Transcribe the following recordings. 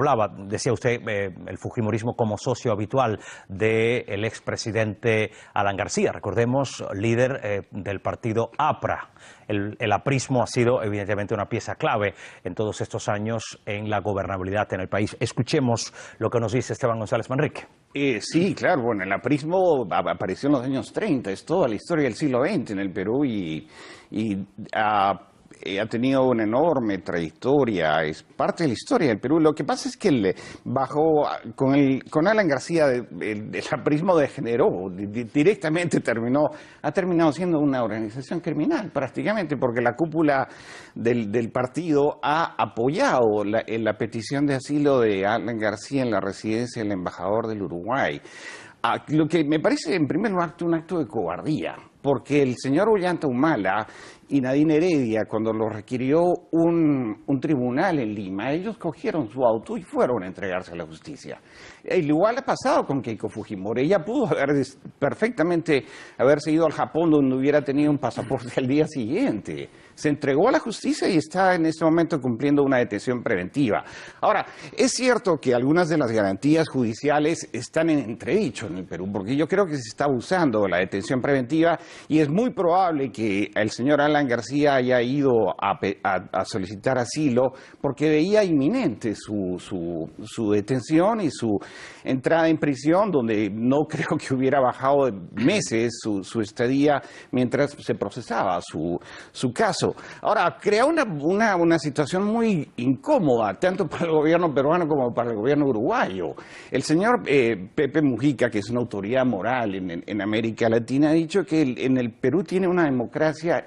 hablaba, decía usted, el fujimorismo como socio habitual del expresidente Alan García. Recordemos, líder del partido APRA. El aprismo ha sido evidentemente una pieza clave en todos estos años en la gobernabilidad en el país. Escuchemos lo que nos dice Esteban González Manrique. Sí, claro, bueno, el aprismo apareció en los años 30, es toda la historia del siglo XX en el Perú y ha tenido una enorme trayectoria, es parte de la historia del Perú. Lo que pasa es que con Alan García el aprismo degeneró, directamente ha terminado siendo una organización criminal prácticamente, porque la cúpula del partido ha apoyado la petición de asilo de Alan García en la residencia del embajador del Uruguay. Lo que me parece en primer lugar un acto de cobardía, porque el señor Ollanta Humala y Nadine Heredia, cuando lo requirió un tribunal en Lima, ellos cogieron su auto y fueron a entregarse a la justicia. Igual ha pasado con Keiko Fujimori. Ella pudo perfectamente haberse ido al Japón, donde hubiera tenido un pasaporte al día siguiente. Se entregó a la justicia y está en este momento cumpliendo una detención preventiva. Ahora, es cierto que algunas de las garantías judiciales están en entredicho en el Perú, porque yo creo que se está abusando de la detención preventiva y es muy probable que el señor Alan García haya ido a solicitar asilo porque veía inminente su detención y su entrada en prisión, donde no creo que hubiera bajado de meses su estadía mientras se procesaba su caso. Ahora, crea una situación muy incómoda, tanto para el gobierno peruano como para el gobierno uruguayo. El señor Pepe Mujica, que es una autoridad moral en América Latina, ha dicho que en el Perú tiene una democracia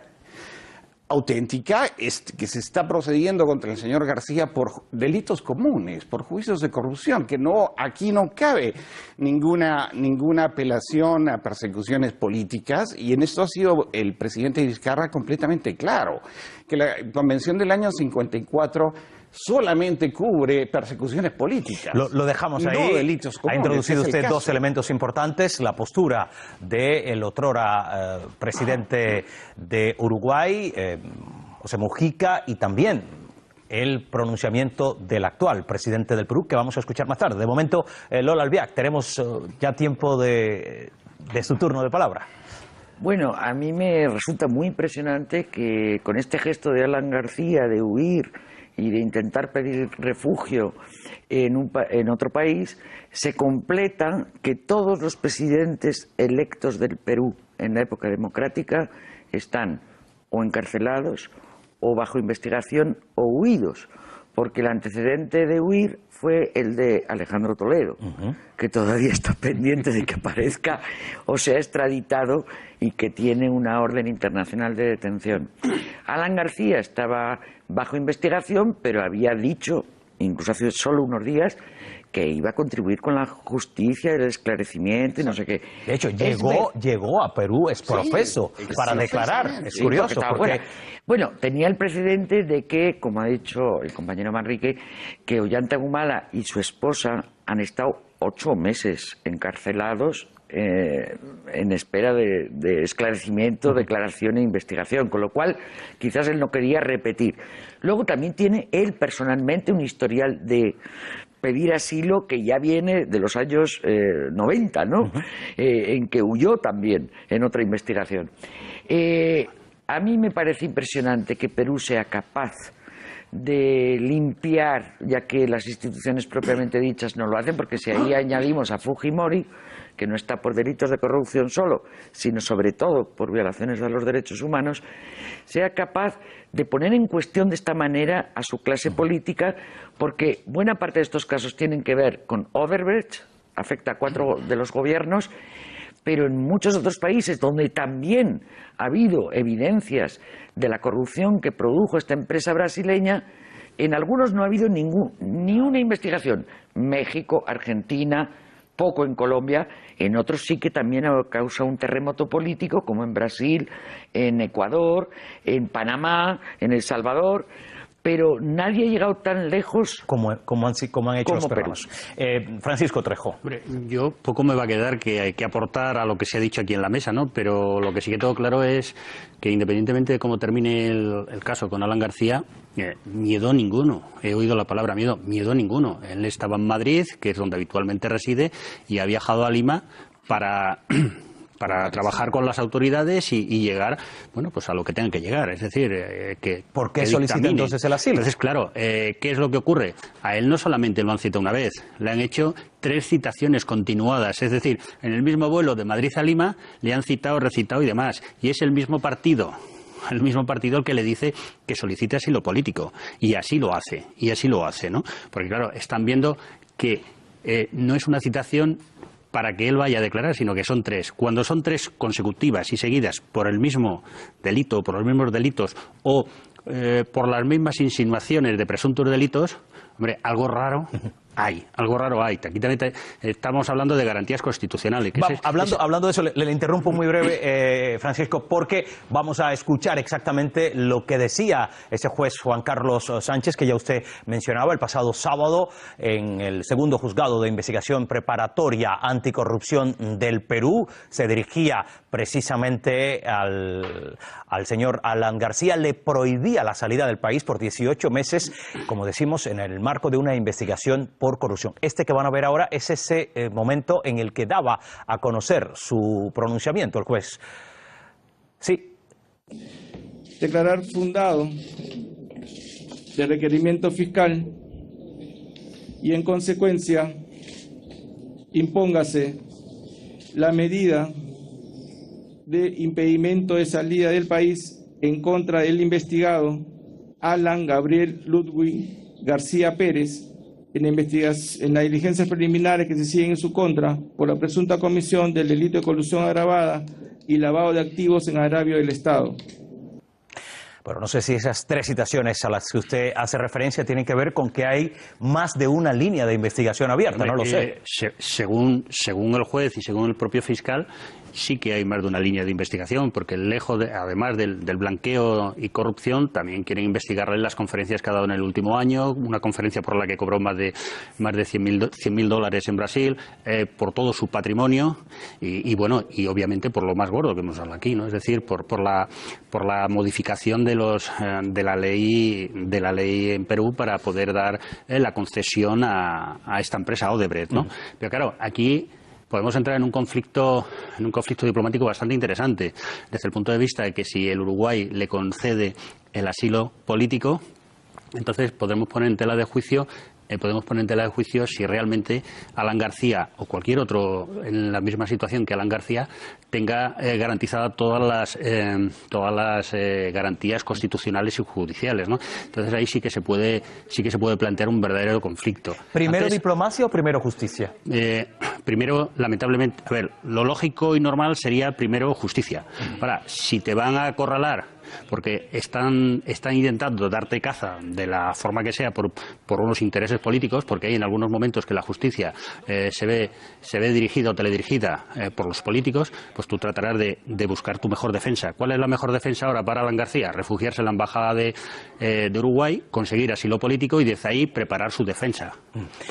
auténtica, que se está procediendo contra el señor García por delitos comunes, por juicios de corrupción, que aquí no cabe ninguna apelación a persecuciones políticas, y en esto ha sido el presidente Vizcarra completamente claro, que la Convención del año 54 solamente cubre persecuciones políticas. Lo dejamos ahí. No delitos comunes. Ha introducido usted dos elementos importantes: la postura del otrora presidente de Uruguay, José Mujica, y también el pronunciamiento del actual presidente del Perú, que vamos a escuchar más tarde. De momento, Lola Albiac, tenemos ya tiempo de su turno de palabra. Bueno, a mí me resulta muy impresionante que con este gesto de Alan García de huir y de intentar pedir refugio en otro país, se completa que todos los presidentes electos del Perú en la época democrática están o encarcelados o bajo investigación o huidos, porque el antecedente de huir fue el de Alejandro Toledo, que todavía está pendiente de que aparezca o sea extraditado y que tiene una orden internacional de detención. Alan García estaba bajo investigación, pero había dicho, incluso hace solo unos días, que iba a contribuir con la justicia, el esclarecimiento y no sé qué. De hecho, llegó a Perú exprofeso para declarar. Es curioso porque... Bueno, tenía el precedente de que, como ha dicho el compañero Manrique, que Ollanta Humala y su esposa han estado 8 meses encarcelados en espera de esclarecimiento, declaración e investigación, con lo cual quizás él no quería repetir. Luego también tiene él personalmente un historial de pedir asilo que ya viene de los años 90, ¿no? En que huyó también en otra investigación. A mí me parece impresionante que Perú sea capaz de limpiar, ya que las instituciones propiamente dichas no lo hacen, porque si ahí añadimos a Fujimori, que no está por delitos de corrupción solo, sino sobre todo por violaciones de los derechos humanos, sea capaz de poner en cuestión de esta manera a su clase política, porque buena parte de estos casos tienen que ver con Odebrecht, afecta a 4 de los gobiernos, pero en muchos otros países donde también ha habido evidencias de la corrupción que produjo esta empresa brasileña, en algunos no ha habido ni una investigación. México, Argentina, poco en Colombia, en otros sí que también ha causado un terremoto político, como en Brasil, en Ecuador, en Panamá, en El Salvador, pero nadie ha llegado tan lejos como han hecho los peruanos. Francisco Trejo. Hombre, yo poco me va a quedar que aportar a lo que se ha dicho aquí en la mesa, ¿no? Pero lo que sí que tengo claro es que independientemente de cómo termine el caso con Alan García, miedo ninguno. He oído la palabra miedo ninguno. Él estaba en Madrid, que es donde habitualmente reside, y ha viajado a Lima para trabajar con las autoridades y llegar, bueno, pues a lo que tengan que llegar. Es decir, que... ¿Por qué solicita entonces el asilo? Entonces, claro, ¿qué es lo que ocurre? A él no solamente lo han citado una vez, le han hecho 3 citaciones continuadas. Es decir, en el mismo vuelo de Madrid a Lima le han citado, recitado y demás. Y es el mismo partido el que le dice que solicite asilo político. Y así lo hace, ¿no? Porque, claro, están viendo que no es una citación para que él vaya a declarar, sino que son 3. Cuando son 3 consecutivas y seguidas por el mismo delito, por los mismos delitos o por las mismas insinuaciones de presuntos delitos, hombre, algo raro hay. Aquí también estamos hablando de garantías constitucionales. Hablando de eso, le interrumpo muy breve, Francisco, porque vamos a escuchar exactamente lo que decía ese juez Juan Carlos Sánchez, que ya usted mencionaba el pasado sábado en el segundo juzgado de investigación preparatoria anticorrupción del Perú. Se dirigía precisamente al señor Alan García, le prohibía la salida del país por 18 meses, como decimos, en el marco de una investigación por corrupción. Este que van a ver ahora es ese momento en el que daba a conocer su pronunciamiento el juez. Sí. Declarar fundado el requerimiento fiscal y en consecuencia impóngase la medida de impedimento de salida del país en contra del investigado Alan Gabriel Ludwig García Pérez en las diligencias preliminares que se siguen en su contra por la presunta comisión del delito de colusión agravada y lavado de activos en agravio del Estado. Bueno, no sé si esas 3 citaciones a las que usted hace referencia tienen que ver con que hay más de una línea de investigación abierta, no lo sé. Según el juez y según el propio fiscal, sí que hay más de una línea de investigación, porque además del blanqueo y corrupción, también quieren investigarle las conferencias que ha dado en el último año, una conferencia por la que cobró más de $100.000 en Brasil, por todo su patrimonio y obviamente por lo más gordo que hemos hablado aquí, ¿no? Es decir, por la modificación de la ley en Perú para poder dar la concesión a esta empresa Odebrecht, ¿no? Pero claro, aquí podemos entrar en un conflicto diplomático bastante interesante, desde el punto de vista de que si el Uruguay le concede el asilo político, entonces podemos poner en tela de juicio si realmente Alan García o cualquier otro en la misma situación que Alan García tenga garantizadas todas las garantías constitucionales y judiciales, ¿no? Entonces ahí sí que se puede plantear un verdadero conflicto. ¿Primero diplomacia o primero justicia? Primero, lamentablemente, lo lógico y normal sería primero justicia. Ahora, si te van a acorralar porque están intentando darte caza de la forma que sea por unos intereses políticos, porque hay en algunos momentos que la justicia se ve dirigida o teledirigida por los políticos, pues tú tratarás de buscar tu mejor defensa. ¿Cuál es la mejor defensa ahora para Alan García? Refugiarse en la embajada de Uruguay, conseguir asilo político y desde ahí preparar su defensa.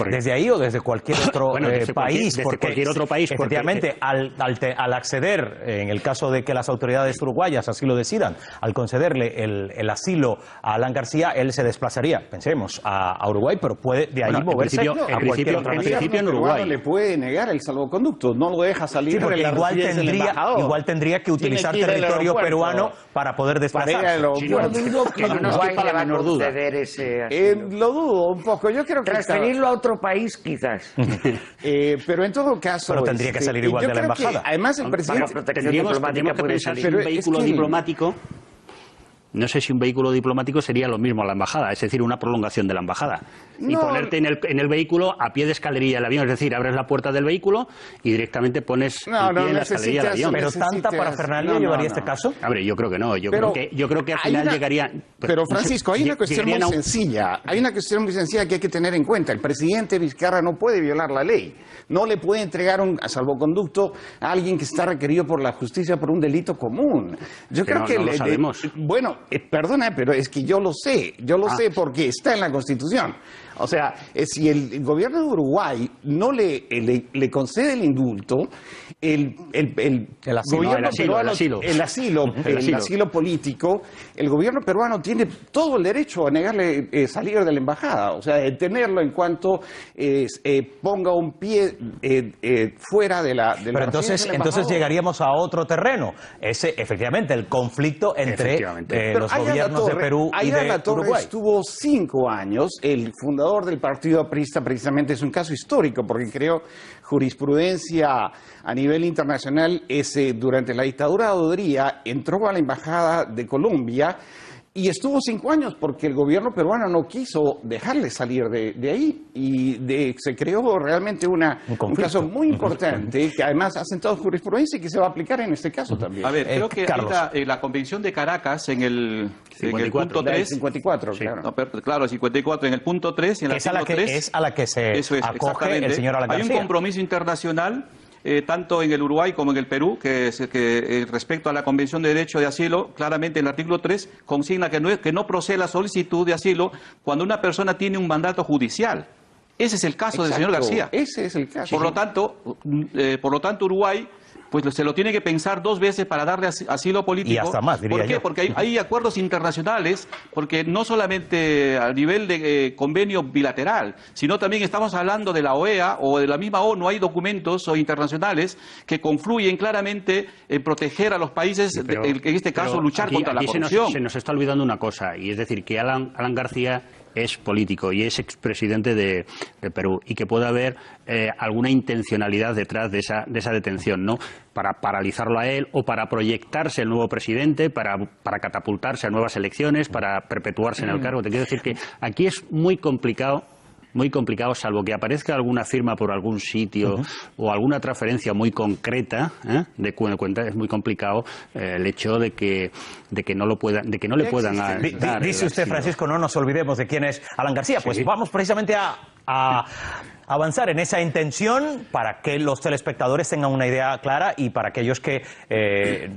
¿Desde ahí o desde cualquier otro país? Desde cualquier otro país. Efectivamente, al acceder, en el caso de que las autoridades uruguayas así lo decidan, al concederle el asilo a Alan García, él se desplazaría, pensemos, a Uruguay, pero puede de ahí moverse a cualquier otra nación. En principio en Uruguay le puede negar el salvoconducto, no lo deja salir. Sí, porque igual tendría que utilizar territorio peruano para poder desplazarse. Yo dudo que Uruguay le va a conceder ese asilo. Lo dudo un poco. Yo creo que transferirlo a otro país, quizás. Pero en todo caso... Pero tendría que salir igual de la embajada. Además, el presidente... Tendríamos que pensar si un vehículo diplomático... No sé si un vehículo diplomático sería lo mismo a la embajada, es decir, una prolongación de la embajada. Y ponerte en el vehículo a pie de escalerilla del avión, es decir, abres la puerta del vehículo y directamente pones el pie en la escalerilla del avión. ¿Pero tanta parafernalia llevaría este caso? Hombre, yo creo que no. Yo creo que al final llegaría... Pero Francisco, hay una cuestión muy sencilla. Hay una cuestión muy sencilla que hay que tener en cuenta. El presidente Vizcarra no puede violar la ley. No le puede entregar un salvoconducto a alguien que está requerido por la justicia por un delito común. Yo creo que... No lo sabemos. Bueno, perdona, pero es que yo lo sé porque está en la Constitución. O sea, si el gobierno de Uruguay no le concede el indulto, el gobierno peruano, el asilo político, el gobierno peruano tiene todo el derecho a negarle salir de la embajada, o sea, detenerlo en cuanto ponga un pie fuera de la Pero entonces llegaríamos a otro terreno, efectivamente el conflicto entre los gobiernos de Perú y de Uruguay. Estuvo 5 años, el fundador del partido aprista precisamente es un caso histórico porque creó jurisprudencia a nivel internacional. Durante la dictadura de Odría entró a la embajada de Colombia y estuvo 5 años porque el gobierno peruano no quiso dejarle salir de ahí y se creó realmente un caso muy importante que además ha sentado jurisprudencia y que se va a aplicar en este caso también. A ver, creo que la Convención de Caracas en el punto 3... 54, sí, claro. No, claro, 54, en el punto 3 y en el punto 3... Es a la que se acoge el señor Alan García. Hay un compromiso internacional tanto en el Uruguay como en el Perú, que respecto a la Convención de Derecho de Asilo, claramente en el artículo 3 consigna que no procede la solicitud de asilo cuando una persona tiene un mandato judicial. Ese es el caso del señor García. Ese es el caso. Por lo tanto, Uruguay pues se lo tiene que pensar 2 veces para darle asilo político. Y hasta más, diría yo. ¿Por qué? Porque hay acuerdos internacionales, porque no solamente a nivel de convenio bilateral, sino también estamos hablando de la OEA o de la misma ONU, hay documentos internacionales que confluyen claramente en proteger a los países, en este caso luchar contra la corrupción. Se nos está olvidando una cosa, y es decir, que Alan García es político y es expresidente de Perú y que puede haber alguna intencionalidad detrás de esa detención, ¿no? Para paralizarlo a él o para proyectarse el nuevo presidente, para catapultarse a nuevas elecciones, para perpetuarse en el cargo. Te quiero decir que aquí es muy complicado, salvo que aparezca alguna firma por algún sitio o alguna transferencia muy concreta de cuenta, es muy complicado el hecho de que no le puedan dar. Dice usted, Francisco, no nos olvidemos de quién es Alan García. Pues vamos precisamente a avanzar en esa intención para que los telespectadores tengan una idea clara y para aquellos que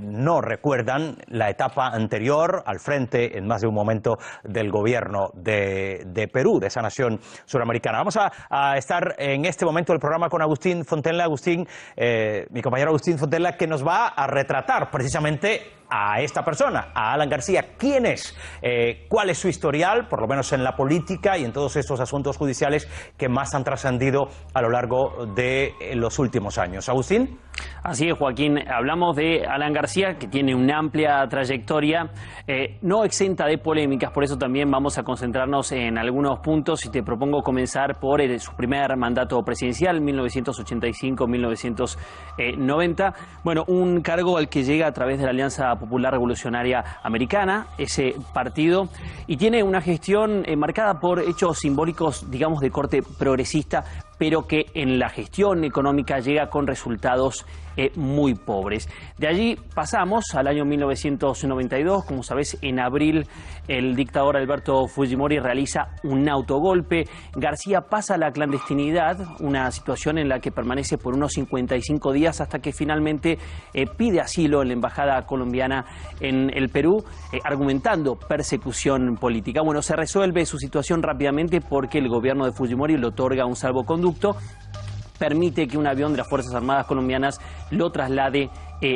no recuerdan la etapa anterior al frente en más de un momento del gobierno de Perú, de esa nación suramericana. Vamos a estar en este momento del programa con Agustín Fontella. Agustín, mi compañero Agustín Fontella, que nos va a retratar precisamente a esta persona, a Alan García. ¿Quién es? ¿Cuál es su historial, por lo menos en la política y en todos estos asuntos judiciales que más han trascendido a lo largo de los últimos años? Agustín. Así es, Joaquín. Hablamos de Alan García, que tiene una amplia trayectoria, no exenta de polémicas, por eso también vamos a concentrarnos en algunos puntos y te propongo comenzar por su primer mandato presidencial, 1985-1990. Bueno, un cargo al que llega a través de la Alianza Popular Revolucionaria Americana, ese partido, y tiene una gestión marcada por hechos simbólicos, digamos, de corte progresista, pero que en la gestión económica llega con resultados muy pobres. De allí pasamos al año 1992, como sabés, en abril el dictador Alberto Fujimori realiza un autogolpe. García pasa a la clandestinidad, una situación en la que permanece por unos 55 días hasta que finalmente pide asilo en la embajada colombiana en el Perú, argumentando persecución política. Bueno, se resuelve su situación rápidamente porque el gobierno de Fujimori le otorga un salvoconducto, permite que un avión de las Fuerzas Armadas colombianas lo traslade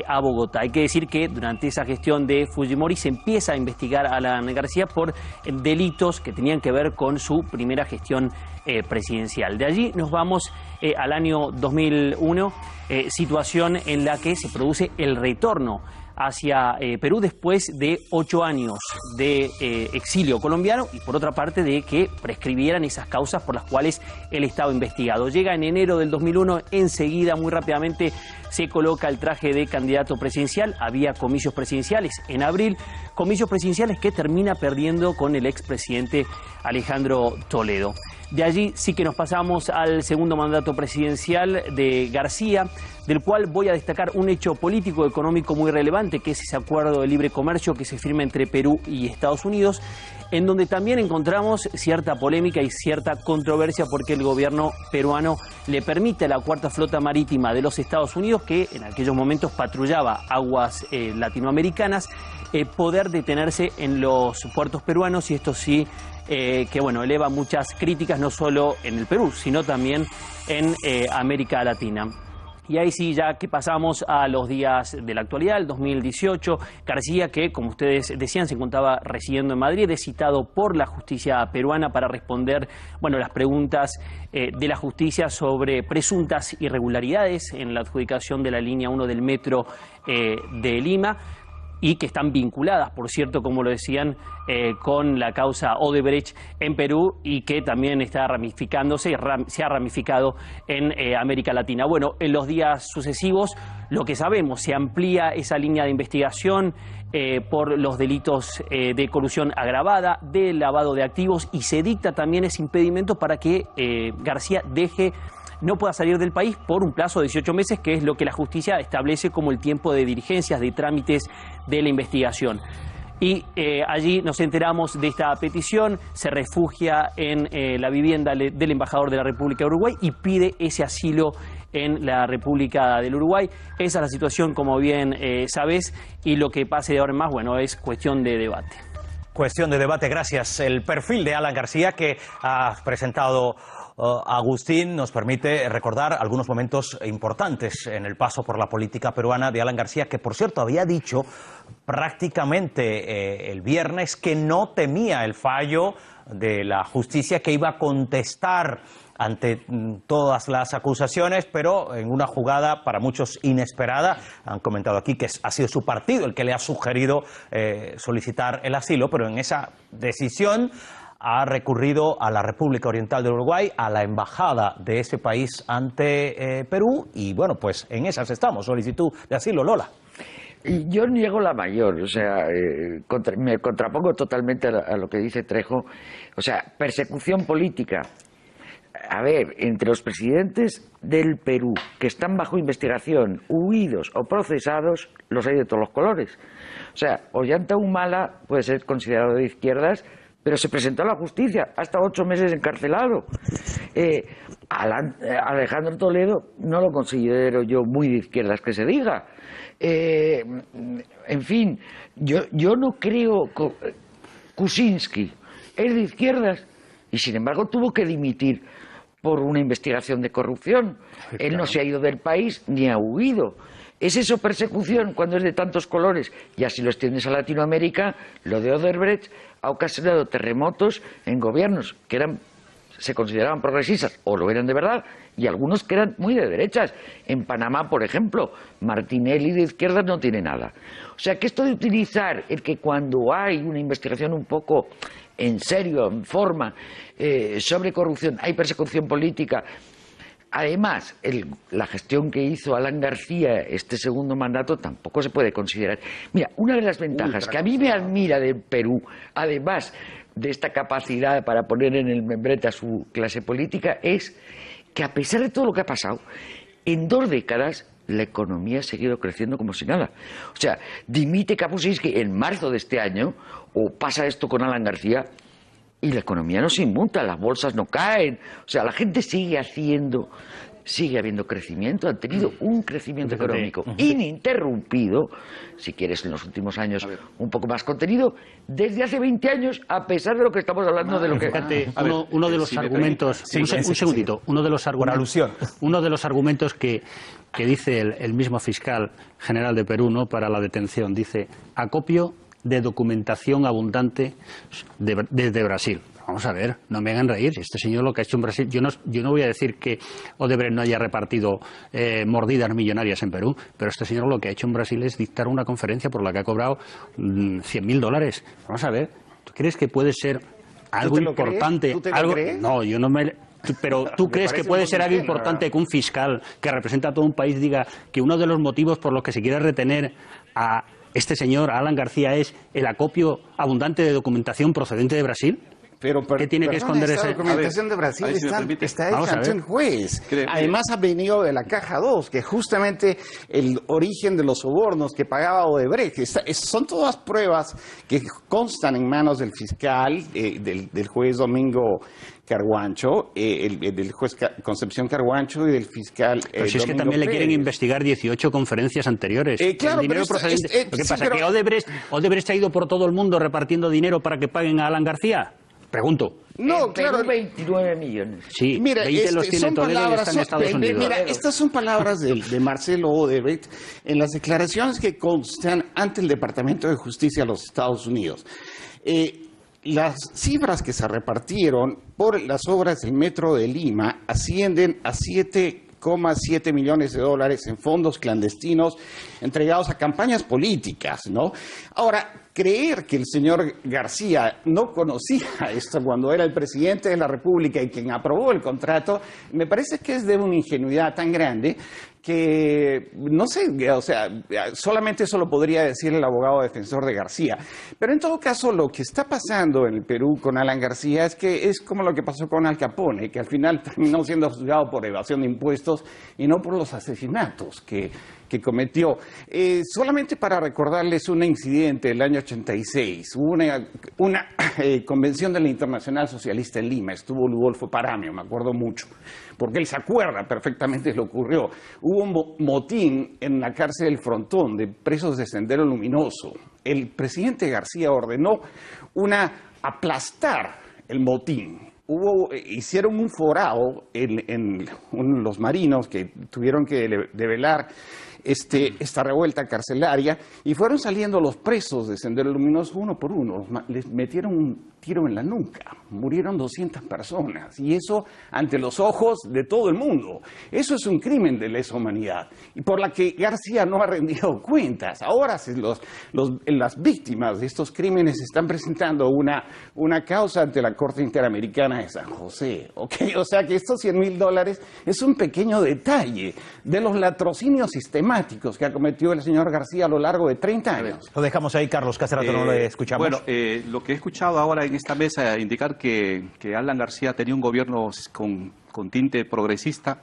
a Bogotá. Hay que decir que durante esa gestión de Fujimori se empieza a investigar a Alan García por delitos que tenían que ver con su primera gestión presidencial. De allí nos vamos al año 2001, situación en la que se produce el retorno hacia Perú después de 8 años de exilio colombiano y por otra parte de que prescribieran esas causas por las cuales él estaba investigado. Llega en enero del 2001, enseguida, muy rápidamente, se coloca el traje de candidato presidencial. Había comicios presidenciales en abril, comicios presidenciales que termina perdiendo con el expresidente Alejandro Toledo. De allí sí que nos pasamos al segundo mandato presidencial de García, del cual voy a destacar un hecho político económico muy relevante, que es ese acuerdo de libre comercio que se firma entre Perú y Estados Unidos, en donde también encontramos cierta polémica y cierta controversia porque el gobierno peruano le permite a la Cuarta Flota Marítima de los Estados Unidos, que en aquellos momentos patrullaba aguas latinoamericanas, poder detenerse en los puertos peruanos, y esto sí que bueno, eleva muchas críticas no solo en el Perú, sino también en América Latina. Y ahí sí, ya que pasamos a los días de la actualidad, el 2018, García, que como ustedes decían, se encontraba residiendo en Madrid, es citado por la justicia peruana para responder, bueno, las preguntas de la justicia sobre presuntas irregularidades en la adjudicación de la línea 1 del metro de Lima, y que están vinculadas, por cierto, como lo decían, con la causa Odebrecht en Perú, y que también está ramificándose y se ha ramificado en América Latina. Bueno, en los días sucesivos, lo que sabemos, se amplía esa línea de investigación por los delitos de colusión agravada, de lavado de activos, y se dicta también ese impedimento para que García no pueda salir del país por un plazo de 18 meses, que es lo que la justicia establece como el tiempo de diligencias, de trámites de la investigación. Y allí nos enteramos de esta petición, se refugia en la vivienda del embajador de la República de Uruguay y pide ese asilo en la República del Uruguay. Esa es la situación, como bien sabes, y lo que pase de ahora en más, bueno, es cuestión de debate. Cuestión de debate, gracias. El perfil de Alan García que ha presentado Agustín nos permite recordar algunos momentos importantes en el paso por la política peruana de Alan García, que por cierto había dicho prácticamente el viernes que no temía el fallo de la justicia, que iba a contestar ante todas las acusaciones, pero en una jugada para muchos inesperada. Han comentado aquí que ha sido su partido el que le ha sugerido solicitar el asilo, pero en esa decisión ha recurrido a la República Oriental del Uruguay, a la embajada de ese país ante Perú, y bueno, pues en esas estamos, solicitud de asilo. Lola. Y yo niego la mayor, o sea, me contrapongo totalmente a lo que dice Trejo. O sea, persecución política. A ver, entre los presidentes del Perú que están bajo investigación, huidos o procesados, los hay de todos los colores. O sea, Ollanta Humala puede ser considerado de izquierdas, pero se presentó a la justicia, ha estado 8 meses encarcelado. Alejandro Toledo no lo considero yo muy de izquierdas, que se diga. En fin, yo no creo... Kuczynski es de izquierdas y sin embargo tuvo que dimitir por una investigación de corrupción. Él no se ha ido del país ni ha huido. ¿Es eso persecución cuando es de tantos colores? Y así lo extiendes a Latinoamérica. Lo de Odebrecht ha ocasionado terremotos en gobiernos que se consideraban progresistas, o lo eran de verdad, y algunos que eran muy de derechas. En Panamá, por ejemplo, Martinelli de izquierdas no tiene nada. O sea, que esto de utilizar el que cuando hay una investigación un poco en serio, en forma, sobre corrupción, hay persecución política. Además, la gestión que hizo Alan García este segundo mandato tampoco se puede considerar. Mira, una de las ventajas que a mí me admira del Perú, además de esta capacidad para poner en el membrete a su clase política, es que a pesar de todo lo que ha pasado, en 2 décadas la economía ha seguido creciendo como si nada. O sea, dimite Kuczynski en marzo de este año, o pasa esto con Alan García, y la economía no se inmuta, las bolsas no caen. O sea, la gente sigue habiendo crecimiento, han tenido un crecimiento económico ininterrumpido, si quieres en los últimos años un poco más contenido, desde hace 20 años, a pesar de lo que estamos hablando de lo que... Fíjate, uno de los argumentos... Un segundito. Uno de los argumentos que dice el mismo fiscal general de Perú, ¿no?, para la detención, dice: acopio de documentación abundante desde Brasil. Vamos a ver, no me hagan reír. Este señor lo que ha hecho en Brasil... Yo no voy a decir que Odebrecht no haya repartido mordidas millonarias en Perú, pero este señor lo que ha hecho en Brasil es dictar una conferencia por la que ha cobrado $100.000. Vamos a ver, ¿tú crees que puede ser algo importante? ¿Tú te lo crees? No, yo no me... Pero ¿tú crees que puede ser algo importante que un fiscal que representa a todo un país diga que uno de los motivos por los que se quiere retener a este señor, Alan García, es el acopio abundante de documentación procedente de Brasil? Pero ¿Qué tiene que esconder esa ese? documentación de Brasil? si me permite. Está Vamos hecha a ante ver. un juez. Creo que- Además ha venido de la Caja 2, que justamente el origen de los sobornos que pagaba Odebrecht. Son todas pruebas que constan en manos del fiscal, del juez Domingo Carguancho, del juez Concepción Carguancho y del fiscal Pero si es que Domingo también le quieren Pérez. investigar 18 conferencias anteriores. Claro, El dinero pero procedente. Lo que sí, pasa pero- que Odebrecht ha ido por todo el mundo repartiendo dinero para que paguen a Alan García. Pregunto. No, En claro. Perú, 29 millones. Sí, Mira, 20 los tiene son Toledo y palabras, está en Estados Unidos. mira, estas son palabras de Marcelo Odebrecht en las declaraciones que constan ante el Departamento de Justicia de los Estados Unidos. Las cifras que se repartieron por las obras del Metro de Lima ascienden a 7,7 millones de dólares en fondos clandestinos entregados a campañas políticas, ¿no? Ahora, creer que el señor García no conocía esto cuando era el presidente de la República y quien aprobó el contrato, me parece que es de una ingenuidad tan grande que, no sé, o sea, solamente eso lo podría decir el abogado defensor de García. Pero en todo caso, lo que está pasando en el Perú con Alan García es que es como lo que pasó con Al Capone, que al final terminó siendo juzgado por evasión de impuestos y no por los asesinatos que cometió. Solamente para recordarles un incidente del año 86, hubo una convención de la Internacional Socialista en Lima, estuvo Ludolfo Paramio, me acuerdo mucho, porque él se acuerda perfectamente de lo que ocurrió. Hubo un motín en la cárcel del Frontón de presos de Sendero Luminoso. El presidente García ordenó aplastar el motín. Hicieron un forado en los marinos que tuvieron que develar esta revuelta carcelaria y fueron saliendo los presos de Sendero Luminoso uno por uno. Les metieron un tiro en la nuca. Murieron 200 personas. Y eso ante los ojos de todo el mundo. Eso es un crimen de lesa humanidad. Y por la que García no ha rendido cuentas. Ahora las víctimas de estos crímenes están presentando una causa ante la Corte Interamericana de San José. ¿Okay? O sea que estos $100,000 es un pequeño detalle de los latrocinios sistemáticos que ha cometido el señor García a lo largo de 30 años. Lo dejamos ahí, Carlos, que hace rato no lo escuchamos. Bueno, lo que he escuchado ahora en esta mesa indicar que Alan García tenía un gobierno con tinte progresista,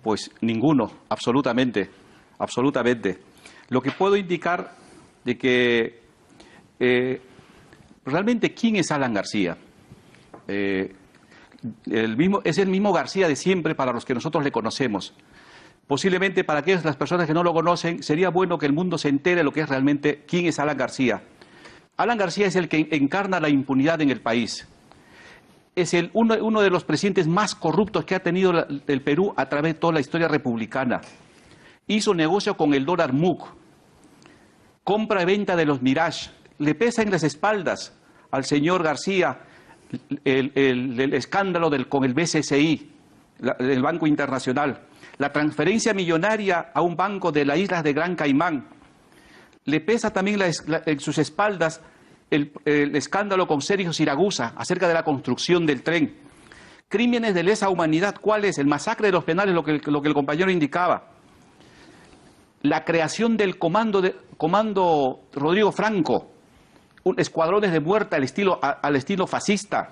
pues ninguno, absolutamente. Lo que puedo indicar de que realmente quién es Alan García. Es el mismo García de siempre para los que nosotros le conocemos. Posiblemente para aquellas las personas que no lo conocen, sería bueno que el mundo se entere de lo que es realmente quién es Alan García. Alan García es el que encarna la impunidad en el país. Es uno de los presidentes más corruptos que ha tenido el Perú a través de toda la historia republicana. Hizo negocio con el dólar MUC, compra y venta de los Mirage. Le pesa en las espaldas al señor García el escándalo con el BCCI, el Banco Internacional. La transferencia millonaria a un banco de las islas de Gran Caimán. Le pesa también en sus espaldas el escándalo con Sergio Siragusa acerca de la construcción del tren. Crímenes de lesa humanidad, ¿cuál es? El masacre de los penales, lo que el compañero indicaba. La creación del comando Rodrigo Franco, escuadrones de muerte al estilo fascista.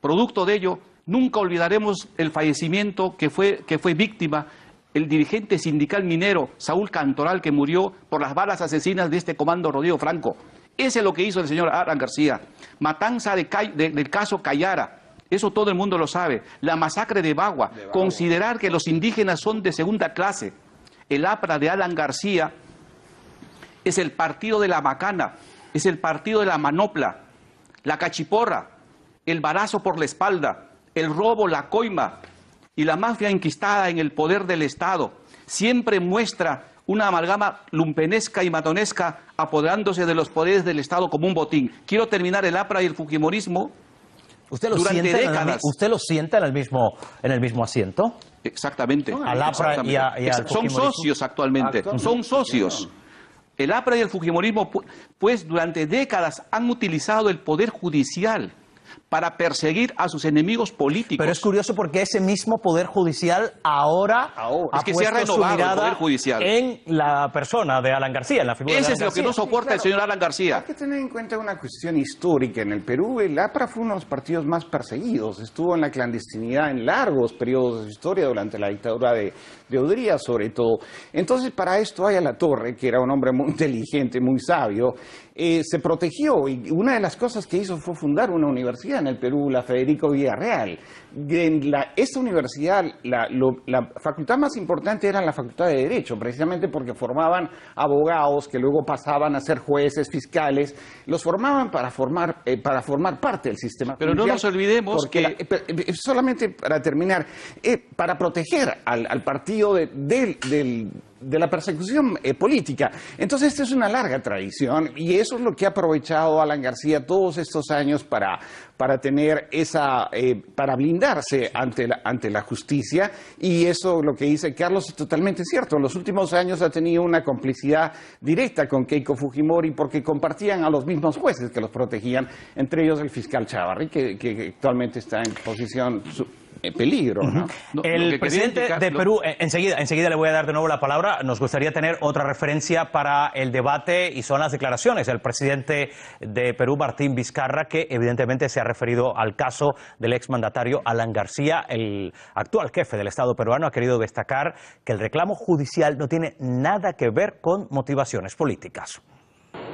Producto de ello, nunca olvidaremos el fallecimiento que fue víctima el dirigente sindical minero Saúl Cantoral, que murió por las balas asesinas de este comando Rodrigo Franco. Ese es lo que hizo el señor Alan García. Matanza del caso Cayara. Eso todo el mundo lo sabe. La masacre de Bagua. Considerar que los indígenas son de segunda clase. El APRA de Alan García es el partido de la macana, es el partido de la manopla, la cachiporra, el balazo por la espalda, el robo, la coima y la mafia enquistada en el poder del Estado. Siempre muestra una amalgama lumpenesca y matonesca apoderándose de los poderes del Estado como un botín. Quiero terminar el APRA y el fujimorismo. ¿Usted lo durante sienta décadas. ¿Usted lo sienta en el mismo asiento? Exactamente. Al APRA y al Son fujimorismo. socios actualmente, son socios. El APRA y el fujimorismo, pues durante décadas han utilizado el poder judicial para perseguir a sus enemigos políticos. Pero es curioso porque ese mismo Poder Judicial ahora es que se ha puesto su renovado el mirada Poder Judicial en la persona de Alan García, en la figura de Ese Alan es lo que García. no soporta el señor Alan García. Hay que tener en cuenta una cuestión histórica. En el Perú, el APRA fue uno de los partidos más perseguidos. Estuvo en la clandestinidad en largos periodos de su historia, durante la dictadura de Udría, sobre todo. Entonces, para esto, Aya La Torre, que era un hombre muy inteligente, muy sabio, se protegió. Y una de las cosas que hizo fue fundar una universidad en el Perú, la Federico Villarreal. Esta universidad, la facultad más importante era la Facultad de Derecho, precisamente porque formaban abogados que luego pasaban a ser jueces, fiscales, los formaban para formar parte del sistema Pero judicial. no nos olvidemos que... solamente para terminar, para proteger al partido de la persecución política. Entonces, esta es una larga tradición y eso es lo que ha aprovechado Alan García todos estos años para tener para blindarse ante la justicia, y eso lo que dice Carlos es totalmente cierto. En los últimos años ha tenido una complicidad directa con Keiko Fujimori porque compartían a los mismos jueces que los protegían, entre ellos el fiscal Chávarri, que actualmente está en posición peligro, ¿no? El presidente de Perú, enseguida le voy a dar de nuevo la palabra. Nos gustaría tener otra referencia para el debate y son las declaraciones del presidente de Perú, Martín Vizcarra, que evidentemente se ha referido al caso del exmandatario Alan García. El actual jefe del Estado peruano ha querido destacar que el reclamo judicial no tiene nada que ver con motivaciones políticas.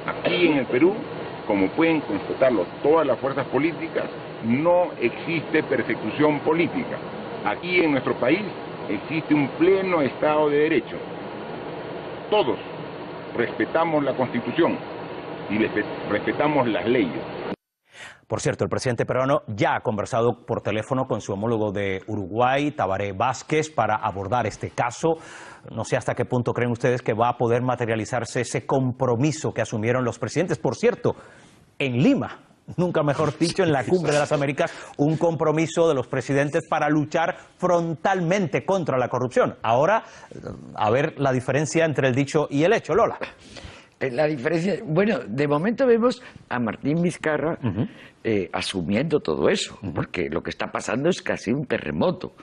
Aquí en el Perú, como pueden constatarlo todas las fuerzas políticas, no existe persecución política. Aquí en nuestro país existe un pleno Estado de Derecho. Todos respetamos la Constitución y respetamos las leyes. Por cierto, el presidente peruano ya ha conversado por teléfono con su homólogo de Uruguay, Tabaré Vázquez, para abordar este caso. No sé hasta qué punto creen ustedes que va a poder materializarse ese compromiso que asumieron los presidentes. Por cierto, en Lima, nunca mejor dicho, en la Cumbre de las Américas, un compromiso de los presidentes para luchar frontalmente contra la corrupción. Ahora, a ver la diferencia entre el dicho y el hecho, Lola. La diferencia, bueno, de momento vemos a Martín Vizcarra asumiendo todo eso, porque lo que está pasando es casi un terremoto.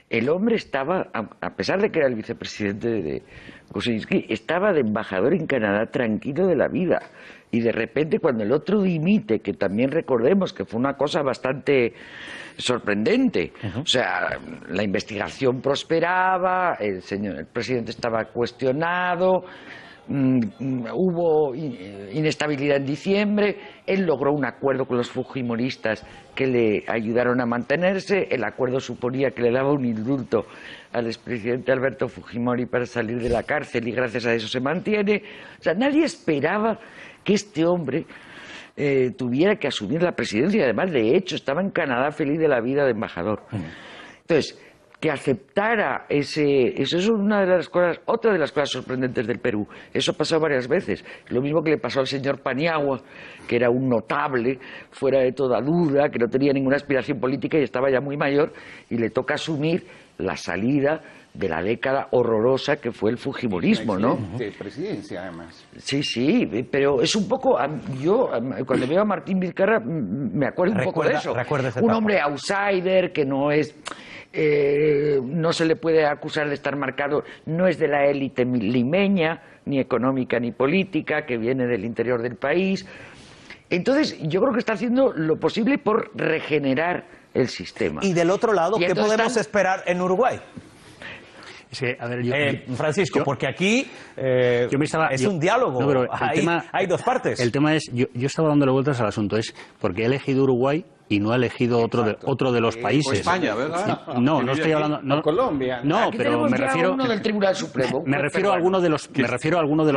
El hombre estaba, a pesar de que era el vicepresidente de Kuczynski, estaba de embajador en Canadá tranquilo de la vida. Y de repente cuando el otro dimite, que también recordemos que fue una cosa bastante sorprendente, o sea, la investigación prosperaba, el presidente estaba cuestionado, hubo inestabilidad en diciembre, él logró un acuerdo con los fujimoristas que le ayudaron a mantenerse, el acuerdo suponía que le daba un indulto al expresidente Alberto Fujimori para salir de la cárcel y gracias a eso se mantiene. O sea, nadie esperaba que este hombre tuviera que asumir la presidencia y además de hecho estaba en Canadá feliz de la vida de embajador. Entonces, que aceptara eso es otra de las cosas sorprendentes del Perú. Eso ha pasado varias veces. Lo mismo que le pasó al señor Paniagua, que era un notable, fuera de toda duda, que no tenía ninguna aspiración política y estaba ya muy mayor, y le toca asumir la salida de la década horrorosa que fue el fujimorismo, ¿no? De presidencia, además. Sí, pero es un poco... Yo, cuando veo a Martín Vizcarra, me acuerdo un poco de eso. Un hombre outsider que no es... no se le puede acusar de estar marcado, no es de la élite limeña, ni económica ni política, que viene del interior del país. Entonces, yo creo que está haciendo lo posible por regenerar el sistema. Y del otro lado, ¿qué podemos esperar en Uruguay? Sí, a ver, Francisco, porque aquí es un diálogo, no, pero hay dos partes. El tema es, yo estaba dándole vueltas al asunto, es porque he elegido Uruguay y no ha elegido otro de los países. O España, ¿verdad? No estoy hablando... No, Colombia. No, aquí pero me refiero... uno del Tribunal Supremo. Me refiero a alguno de los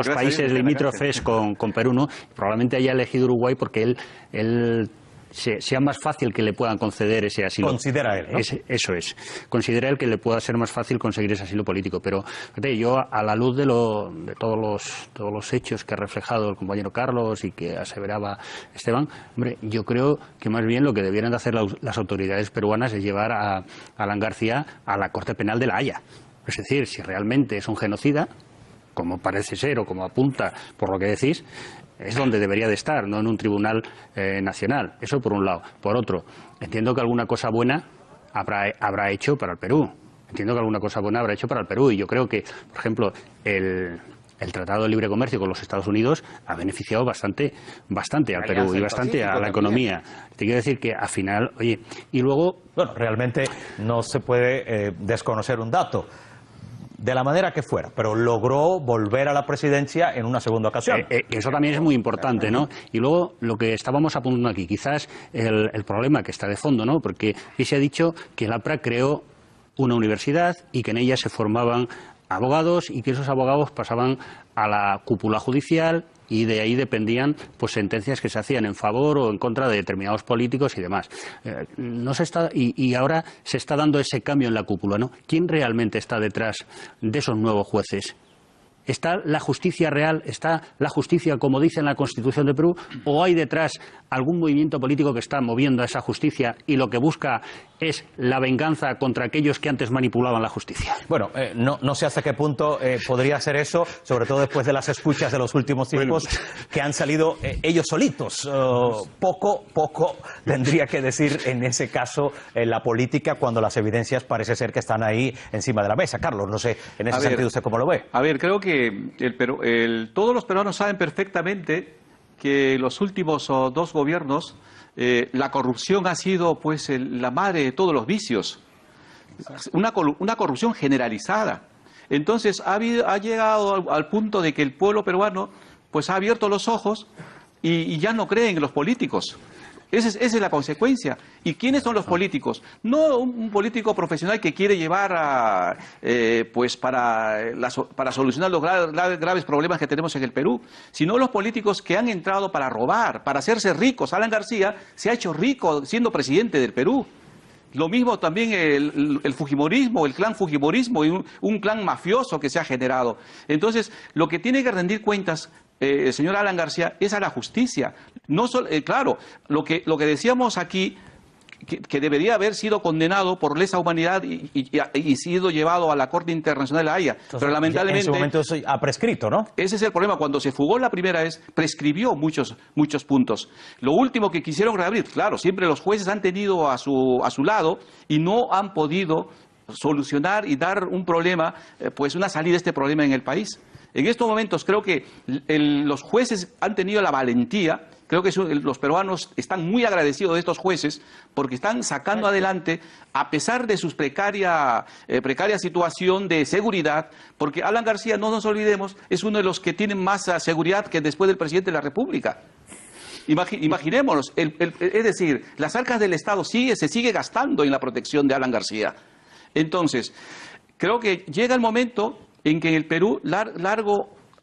países limítrofes con Perú, ¿no? Probablemente haya elegido Uruguay porque él sea más fácil que le puedan conceder ese asilo. Considera él, ¿no? Eso es. Considera él que le pueda ser más fácil conseguir ese asilo político. Pero fíjate, yo, a la luz de todos los hechos que ha reflejado el compañero Carlos y que aseveraba Esteban, hombre, yo creo que más bien lo que debieran de hacer las autoridades peruanas es llevar a Alan García a la Corte Penal de La Haya. Es decir, si realmente es un genocida, como parece ser o como apunta por lo que decís, es donde debería de estar, no en un tribunal nacional. Eso por un lado. Por otro, entiendo que alguna cosa buena habrá hecho para el Perú. Entiendo que alguna cosa buena habrá hecho para el Perú. Y yo creo que, por ejemplo, el Tratado de Libre Comercio con los Estados Unidos ha beneficiado bastante al Perú y bastante a la economía. Te quiero decir que al final, oye, y luego... Bueno, realmente no se puede desconocer un dato. De la manera que fuera, pero logró volver a la presidencia en una segunda ocasión. Eso también es muy importante, ¿no? Y luego, lo que estábamos apuntando aquí, quizás el problema que está de fondo, ¿no? Porque aquí se ha dicho que el APRA creó una universidad y que en ella se formaban abogados y que esos abogados pasaban a la cúpula judicial y de ahí dependían pues sentencias que se hacían en favor o en contra de determinados políticos y demás. Y ahora se está dando ese cambio en la cúpula, ¿no? ¿Quién realmente está detrás de esos nuevos jueces? ¿Está la justicia real? ¿Está la justicia como dice en la Constitución de Perú? ¿O hay detrás algún movimiento político que está moviendo a esa justicia y lo que busca es la venganza contra aquellos que antes manipulaban la justicia? Bueno, no sé hasta qué punto podría ser eso, sobre todo después de las escuchas de los últimos tiempos que han salido ellos solitos. Poco tendría que decir en ese caso la política cuando las evidencias parece ser que están ahí encima de la mesa. Carlos, no sé, en ese sentido, ¿usted cómo lo ve? A ver, creo que todos los peruanos saben perfectamente que los últimos dos gobiernos la corrupción ha sido pues la madre de todos los vicios, una corrupción generalizada. Entonces ha llegado al punto de que el pueblo peruano pues ha abierto los ojos y ya no creen en los políticos. Esa es la consecuencia. ¿Y quiénes son los políticos? No un político profesional que quiere llevar pues para solucionar los graves problemas que tenemos en el Perú, sino los políticos que han entrado para robar, para hacerse ricos. Alan García se ha hecho rico siendo presidente del Perú. Lo mismo también el fujimorismo, el clan fujimorismo y un clan mafioso que se ha generado. Entonces, lo que tiene que rendir cuentas el señor Alan García es a la justicia. No claro, lo que decíamos aquí, que debería haber sido condenado por lesa humanidad y sido llevado a la Corte Internacional de la Haya. Entonces, pero lamentablemente... En su momento eso ha prescrito, ¿no? Ese es el problema. Cuando se fugó la primera vez, prescribió muchos puntos. Lo último que quisieron reabrir, claro, siempre los jueces han tenido a su lado y no han podido solucionar y dar un problema, pues una salida a este problema en el país. En estos momentos creo que los jueces han tenido la valentía, creo que los peruanos están muy agradecidos de estos jueces porque están sacando adelante, a pesar de su precaria situación de seguridad, porque Alan García, no nos olvidemos, es uno de los que tienen más seguridad que después del presidente de la República. Imaginémonos, es decir, las arcas del Estado se sigue gastando en la protección de Alan García. Entonces, creo que llega el momento en que en el Perú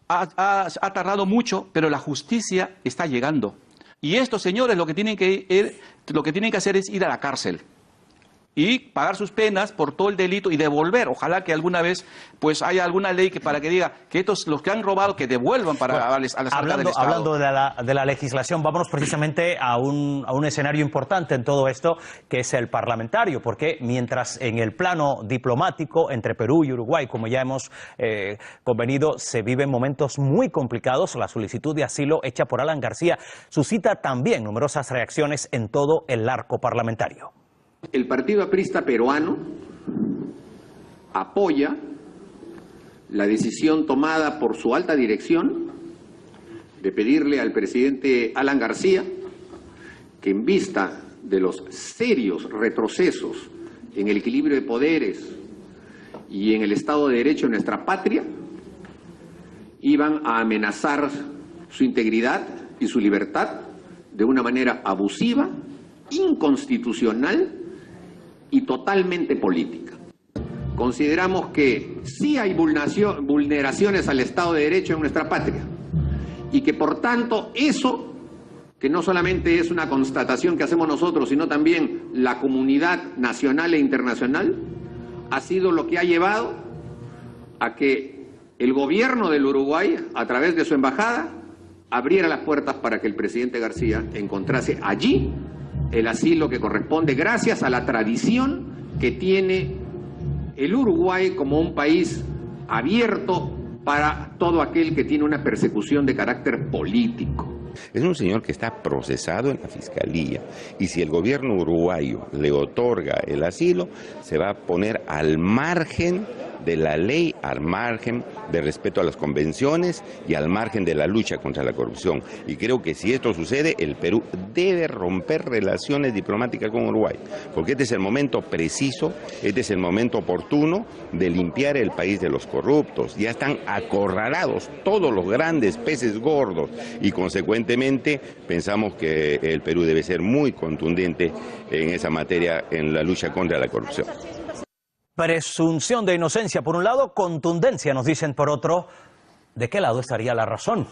ha tardado mucho, pero la justicia está llegando. Y estos señores lo que tienen que hacer es ir a la cárcel y pagar sus penas por todo el delito y devolver. Ojalá que alguna vez pues haya alguna ley para que diga que los que han robado que devuelvan a las arcas del Estado. Hablando de la legislación, vámonos precisamente a un escenario importante en todo esto, que es el parlamentario, porque mientras en el plano diplomático entre Perú y Uruguay, como ya hemos convenido, se viven momentos muy complicados, la solicitud de asilo hecha por Alan García suscita también numerosas reacciones en todo el arco parlamentario. El Partido Aprista Peruano apoya la decisión tomada por su alta dirección de pedirle al presidente Alan García que, en vista de los serios retrocesos en el equilibrio de poderes y en el Estado de Derecho en nuestra patria, iban a amenazar su integridad y su libertad de una manera abusiva, inconstitucional y totalmente política. Consideramos que sí hay vulneraciones al Estado de Derecho en nuestra patria y que por tanto eso, que no solamente es una constatación que hacemos nosotros, sino también la comunidad nacional e internacional, ha sido lo que ha llevado a que el gobierno del Uruguay, a través de su embajada, abriera las puertas para que el presidente García encontrase allí el asilo que corresponde, gracias a la tradición que tiene el Uruguay como un país abierto para todo aquel que tiene una persecución de carácter político. Es un señor que está procesado en la Fiscalía y si el gobierno uruguayo le otorga el asilo, se va a poner al margen de la ley, al margen de respeto a las convenciones y al margen de la lucha contra la corrupción. Y creo que si esto sucede, el Perú debe romper relaciones diplomáticas con Uruguay, porque este es el momento preciso, este es el momento oportuno de limpiar el país de los corruptos. Ya están acorralados todos los grandes peces gordos y consecuentemente pensamos que el Perú debe ser muy contundente en esa materia, en la lucha contra la corrupción. Presunción de inocencia por un lado, contundencia nos dicen por otro. ¿De qué lado estaría la razón?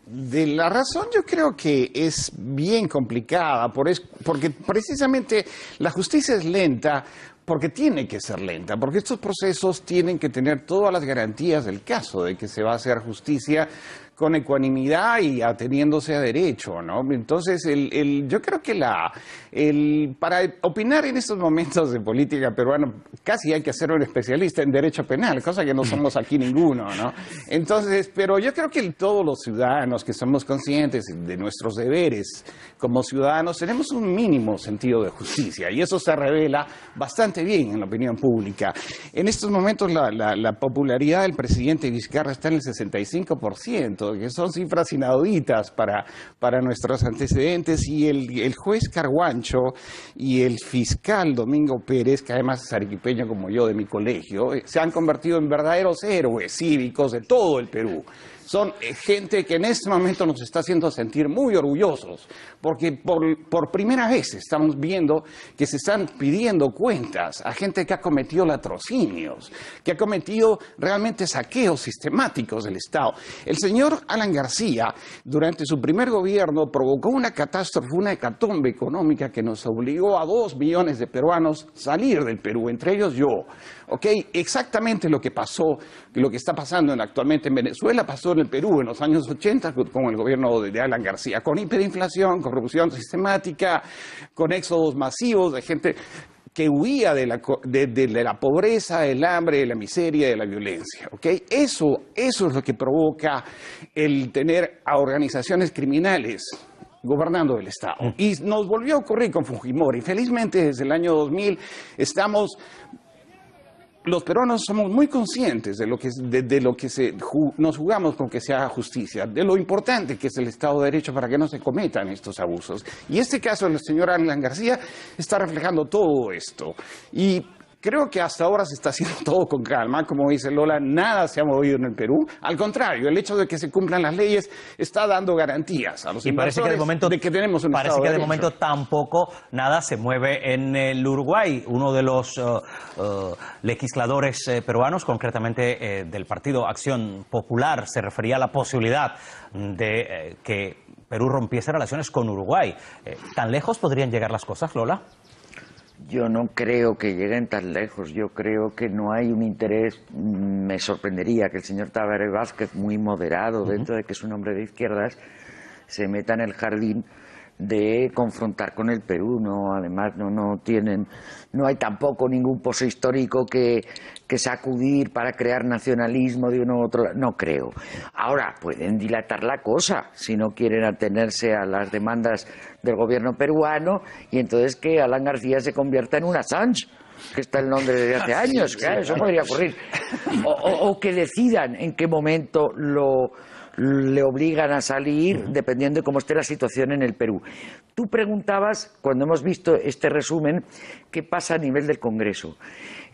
De la razón yo creo que es bien complicada, porque precisamente la justicia es lenta, porque tiene que ser lenta, porque estos procesos tienen que tener todas las garantías del caso, de que se va a hacer justicia con ecuanimidad y ateniéndose a derecho, ¿no? Entonces, yo creo que para opinar en estos momentos de política peruana, casi hay que ser un especialista en derecho penal, cosa que no somos aquí ninguno, ¿no? Entonces, pero yo creo que todos los ciudadanos que somos conscientes de nuestros deberes como ciudadanos, tenemos un mínimo sentido de justicia, y eso se revela bastante bien en la opinión pública. En estos momentos, la popularidad del presidente Vizcarra está en el 65%, que son cifras inauditas para nuestros antecedentes, y el juez Carguancho y el fiscal Domingo Pérez, que además es arequipeño como yo de mi colegio, se han convertido en verdaderos héroes cívicos de todo el Perú. Son gente que en este momento nos está haciendo sentir muy orgullosos, porque por primera vez estamos viendo que se están pidiendo cuentas a gente que ha cometido latrocinios, que ha cometido realmente saqueos sistemáticos del Estado. El señor Alan García, durante su primer gobierno, provocó una catástrofe, una hecatombe económica que nos obligó a 2 millones de peruanos a salir del Perú, entre ellos yo. Exactamente lo que pasó, lo que está pasando actualmente en Venezuela, pasó en el Perú en los años 80 con el gobierno de Alan García, con hiperinflación, corrupción sistemática, con éxodos masivos de gente que huía de la pobreza, del hambre, de la miseria, de la violencia. Eso es lo que provoca el tener a organizaciones criminales gobernando el Estado. Y nos volvió a ocurrir con Fujimori. Felizmente, desde el año 2000 los peruanos somos muy conscientes de lo que nos jugamos con que se haga justicia, de lo importante que es el Estado de Derecho para que no se cometan estos abusos. Y este caso del señor Alan García está reflejando todo esto. Y creo que hasta ahora se está haciendo todo con calma, como dice Lola, nada se ha movido en el Perú. Al contrario, el hecho de que se cumplan las leyes está dando garantías a los inversores de que tenemos un Estado de Derecho. Parece que de momento tampoco nada se mueve en el Uruguay. Uno de los legisladores peruanos, concretamente del Partido Acción Popular, se refería a la posibilidad de que Perú rompiese relaciones con Uruguay. ¿Tan lejos podrían llegar las cosas, Lola? Yo no creo que lleguen tan lejos, yo creo que no hay un interés. Me sorprendería que el señor Tabaré Vázquez, muy moderado dentro de que es un hombre de izquierdas, se meta en el jardín de confrontar con el Perú, ¿no? Además no hay tampoco ningún pozo histórico que sacudir para crear nacionalismo de uno u otro, no creo. Ahora, pueden dilatar la cosa si no quieren atenerse a las demandas del gobierno peruano, y entonces que Alan García se convierta en un Assange, que está en Londres desde hace años, claro, eso podría ocurrir. O que decidan en qué momento le obligan a salir, dependiendo de cómo esté la situación en el Perú. Tú preguntabas, cuando hemos visto este resumen, qué pasa a nivel del Congreso.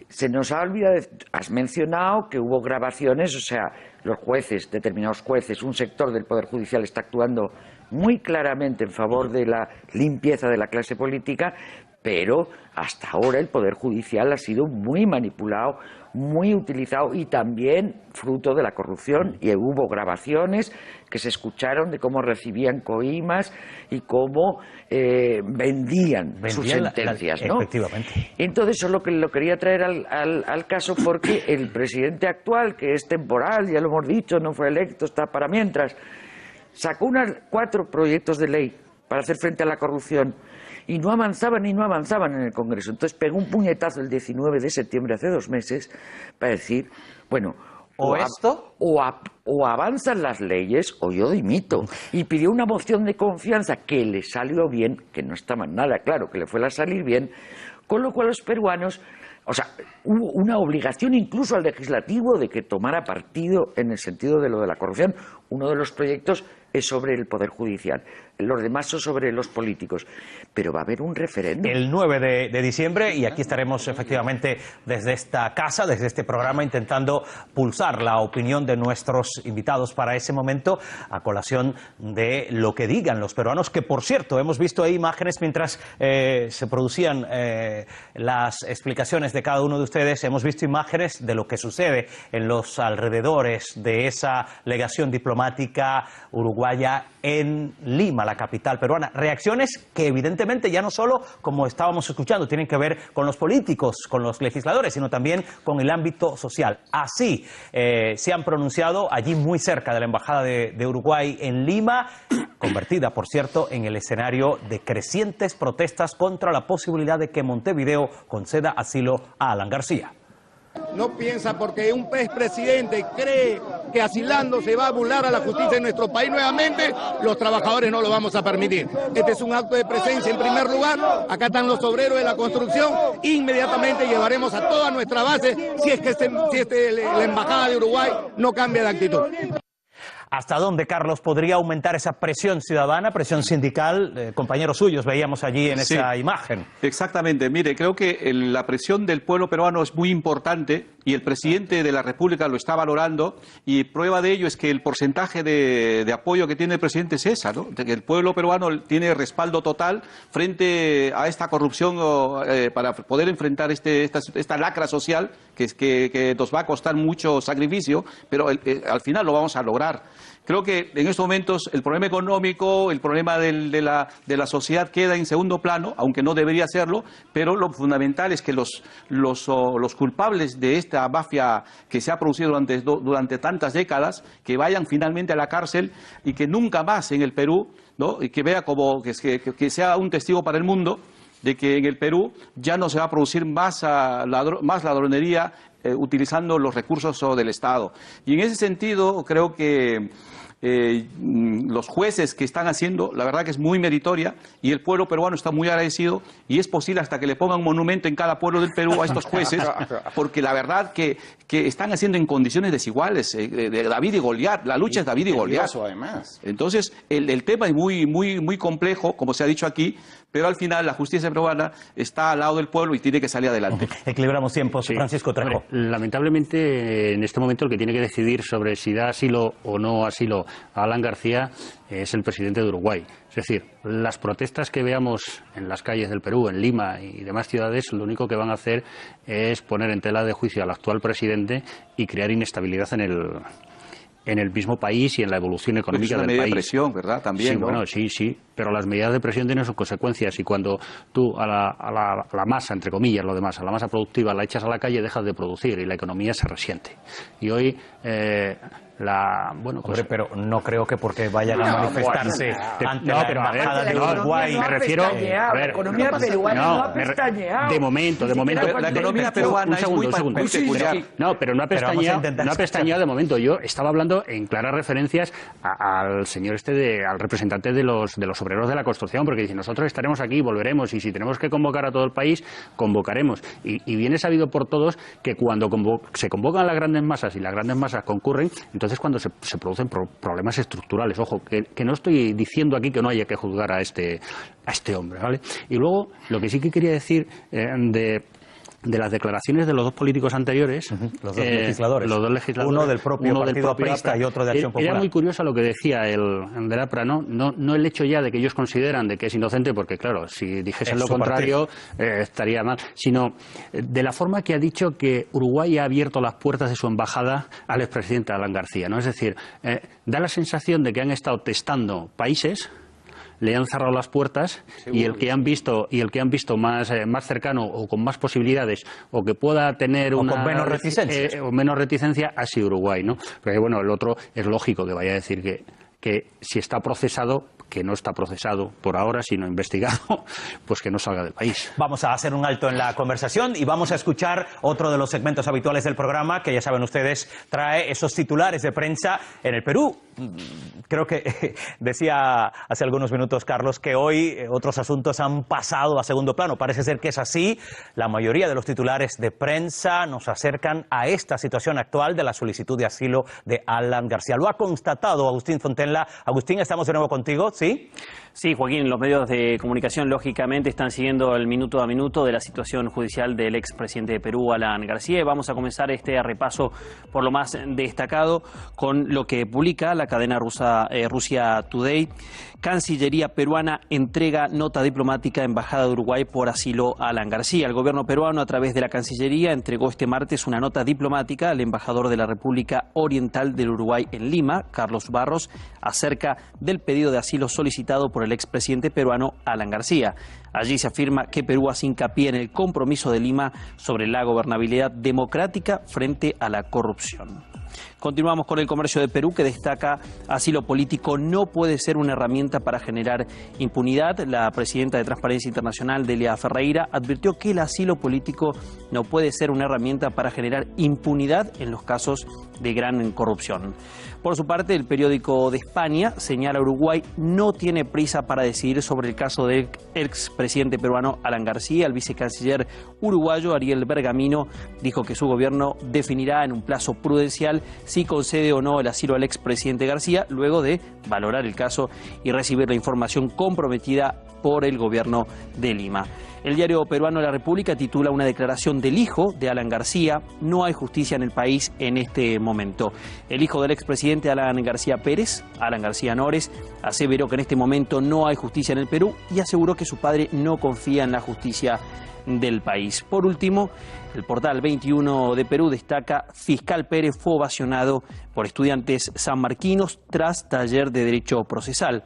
Se nos ha olvidado, has mencionado que hubo grabaciones, o sea, los jueces, determinados jueces, un sector del Poder Judicial está actuando muy claramente en favor de la limpieza de la clase política, pero hasta ahora el Poder Judicial ha sido muy manipulado, muy utilizado y también fruto de la corrupción, y hubo grabaciones que se escucharon de cómo recibían coimas y cómo vendían sus sentencias, ¿no? Efectivamente. Entonces eso es lo que lo quería traer al caso, porque el presidente actual, que es temporal, ya lo hemos dicho, no fue electo, está para mientras, sacó 4 proyectos de ley para hacer frente a la corrupción y no avanzaban en el Congreso. Entonces pegó un puñetazo el 19 de septiembre, hace 2 meses, para decir, bueno, o avanzan las leyes o yo dimito. Y pidió una moción de confianza que le salió bien, que no estaba nada claro que le fuera a salir bien, con lo cual los peruanos, o sea, hubo una obligación incluso al legislativo de que tomara partido en el sentido de lo de la corrupción. Uno de los proyectos es sobre el Poder Judicial, los demás son sobre los políticos. Pero va a haber un referéndum. El 9 de diciembre, y aquí estaremos efectivamente desde esta casa, desde este programa, intentando pulsar la opinión de nuestros invitados para ese momento, a colación de lo que digan los peruanos, que por cierto, hemos visto ahí imágenes mientras se producían las explicaciones de cada uno de ustedes, hemos visto imágenes de lo que sucede en los alrededores de esa legación diplomática uruguaya en Lima, la capital peruana. Reacciones que evidentemente ya no solo, como estábamos escuchando, tienen que ver con los políticos, con los legisladores, sino también con el ámbito social. Así se han pronunciado allí muy cerca de la Embajada de Uruguay en Lima, convertida, por cierto, en el escenario de crecientes protestas contra la posibilidad de que Montevideo conceda asilo a Alan García. No piensa porque un expresidente cree que asilando se va a burlar a la justicia en nuestro país nuevamente, los trabajadores no lo vamos a permitir. Este es un acto de presencia en primer lugar, acá están los obreros de la construcción, inmediatamente llevaremos a toda nuestra base si es que la Embajada de Uruguay no cambia de actitud. ¿Hasta dónde, Carlos, podría aumentar esa presión ciudadana, presión sindical? Compañeros suyos veíamos allí en esa imagen. Exactamente. Mire, creo que la presión del pueblo peruano es muy importante y el presidente de la República lo está valorando, y prueba de ello es que el porcentaje de apoyo que tiene el presidente es esa, ¿no? El pueblo peruano tiene respaldo total frente a esta corrupción para poder enfrentar esta lacra social que nos va a costar mucho sacrificio, pero al final lo vamos a lograr. Creo que en estos momentos el problema económico, el problema de la sociedad queda en segundo plano, aunque no debería serlo, pero lo fundamental es que los culpables de esta mafia que se ha producido durante tantas décadas, que vayan finalmente a la cárcel y que nunca más en el Perú, ¿no? Y que vea como que sea un testigo para el mundo de que en el Perú ya no se va a producir más ladronería utilizando los recursos del Estado. Y en ese sentido creo que los jueces que están haciendo, la verdad que es muy meritoria, y el pueblo peruano está muy agradecido, y es posible hasta que le pongan un monumento en cada pueblo del Perú a estos jueces, porque la verdad que están haciendo en condiciones desiguales, de David y Goliat, la lucha es David y Goliat. Además. Entonces el tema es muy complejo, como se ha dicho aquí, pero al final la justicia peruana está al lado del pueblo y tiene que salir adelante. Equilibramos tiempos. Sí. Francisco Trejo. Lamentablemente, en este momento el que tiene que decidir sobre si da asilo o no asilo a Alan García es el presidente de Uruguay. Es decir, las protestas que veamos en las calles del Perú, en Lima y demás ciudades, lo único que van a hacer es poner en tela de juicio al actual presidente y crear inestabilidad en el mismo país y en la evolución económica del país. Es una medida de presión, ¿verdad? También, sí, ¿no? Bueno, sí, pero las medidas de presión tienen sus consecuencias, y cuando tú a la masa, entre comillas, lo demás, a la masa productiva la echas a la calle, dejas de producir y la economía se resiente. Y hoy Hombre, pero no creo que porque vayan a manifestarse ante la Embajada de Uruguay. Me refiero a ver, la economía peruana no ha pestañeado. De momento. La economía peruana es muy peculiar. No, pero no ha pestañeado de momento. Yo estaba hablando en claras referencias al señor al representante de los obreros de la construcción, porque dice, nosotros estaremos aquí, volveremos, y si tenemos que convocar a todo el país, convocaremos. Y bien es sabido por todos que cuando se convocan las grandes masas y las grandes masas concurren, entonces cuando se producen problemas estructurales. Ojo, que no estoy diciendo aquí que no haya que juzgar a este hombre, ¿vale? Y luego, lo que sí que quería decir de las declaraciones de los dos políticos anteriores, los dos legisladores, uno del propio Partido Aprista y otro de Acción Popular. Era muy curioso lo que decía el del APRA, no el hecho ya de que ellos consideran de que es inocente, porque claro, si dijesen lo contrario estaría mal, sino de la forma que ha dicho que Uruguay ha abierto las puertas de su embajada al expresidente Alan García, ¿no? Es decir, da la sensación de que han estado testando países, le han cerrado las puertas, y el que han visto más cercano o con más posibilidades, o que pueda tener con menos reticencia, o menos reticencia, ha sido Uruguay, ¿no? Porque bueno, el otro es lógico que vaya a decir que si está procesado, que no está procesado por ahora, sino investigado, pues que no salga del país. Vamos a hacer un alto en la conversación y vamos a escuchar otro de los segmentos habituales del programa, que ya saben ustedes, trae esos titulares de prensa en el Perú. Creo que decía hace algunos minutos Carlos que hoy otros asuntos han pasado a segundo plano. Parece ser que es así. La mayoría de los titulares de prensa nos acercan a esta situación actual de la solicitud de asilo de Alan García. Lo ha constatado Agustín Fontenla. Agustín, estamos de nuevo contigo, ¿sí? Sí, Joaquín, los medios de comunicación lógicamente están siguiendo el minuto a minuto de la situación judicial del expresidente de Perú, Alan García. Vamos a comenzar este repaso por lo más destacado con lo que publica la cadena rusa Russia Today. Cancillería peruana entrega nota diplomática a Embajada de Uruguay por asilo a Alan García. El gobierno peruano, a través de la Cancillería, entregó este martes una nota diplomática al embajador de la República Oriental del Uruguay en Lima, Carlos Barros, acerca del pedido de asilo solicitado por el expresidente peruano Alan García. Allí se afirma que Perú hace hincapié en el compromiso de Lima sobre la gobernabilidad democrática frente a la corrupción. Continuamos con el comercio de Perú, que destaca: asilo político no puede ser una herramienta para generar impunidad. La presidenta de Transparencia Internacional, Delia Ferreira, advirtió que el asilo político no puede ser una herramienta para generar impunidad en los casos de gran corrupción. Por su parte, el periódico de España señala: Uruguay no tiene prisa para decidir sobre el caso del expresidente peruano Alan García. El vicecanciller uruguayo Ariel Bergamino dijo que su gobierno definirá en un plazo prudencial si concede o no el asilo al expresidente García, luego de valorar el caso y recibir la información comprometida por el gobierno de Lima. El diario peruano La República titula una declaración del hijo de Alan García: no hay justicia en el país en este momento. El hijo del expresidente Alan García Pérez, Alan García Nores, aseveró que en este momento no hay justicia en el Perú y aseguró que su padre no confía en la justicia del país. Por último, el portal 21 de Perú destaca: fiscal Pérez fue ovacionado por estudiantes sanmarquinos tras taller de derecho procesal.